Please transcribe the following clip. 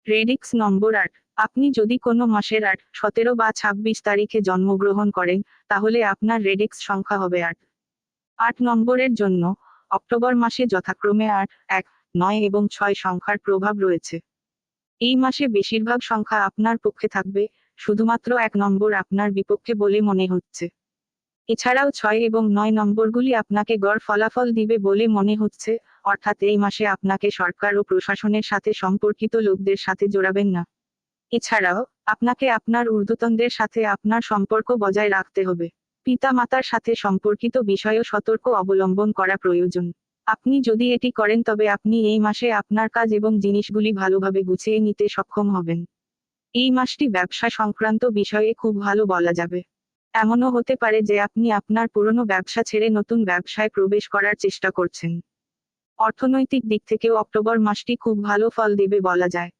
Radix নম্বর 8। আপনি যদি কোনো মাসের 8, 17 বা 26 তারিখে জন্মগ্রহণ করেন, তাহলে আপনার রেডিক্স সংখ্যা হবে 8। 8 নম্বরের জন্য অক্টোবর মাসে যথাক্রমে 8, 1, 9 এবং 6 সংখ্যার প্রভাব রয়েছে। এই মাসে বেশিরভাগ সংখ্যা আপনার পক্ষে থাকবে, শুধুমাত্র 1 নম্বর আপনার বিপক্ষে বলে মনে হচ্ছে। এছাড়াও 6 এবং 9 নম্বরগুলি আপনাকে গড় ফলাফল দিবে বলে মনে হচ্ছে, অর্থাৎ এই মাসে আপনাকে সরকার ও প্রশাসনের সাথে সম্পর্কিত লোকদের সাথে জড়াবেন না। এছাড়াও আপনাকে আপনার ঊর্ধ্বতনদের সাথে আপনার সম্পর্ক বজায় রাখতে হবে। পিতামাতার সাথে সম্পর্কিত বিষয়েও সতর্ক অবলম্বন করা প্রয়োজন। আপনি যদি এটি করেন তবে আপনি এই মাসে আপনার কাজ এবং জিনিসগুলি ভালোভাবে গুছিয়ে নিতে সক্ষম হবেন। এই মাসটি ব্যবসা সংক্রান্ত বিষয়ে খুব ভালো বলা যাবে। এমনও হতে পারে যে আপনি আপনার পুরনো ব্যবসা ছেড়ে নতুন ব্যবসায় প্রবেশ করার চেষ্টা করছেন। অর্থনৈতিক দিক থেকেও অক্টোবর মাসটি খুব ভালো ফল দেবে বলা যায়।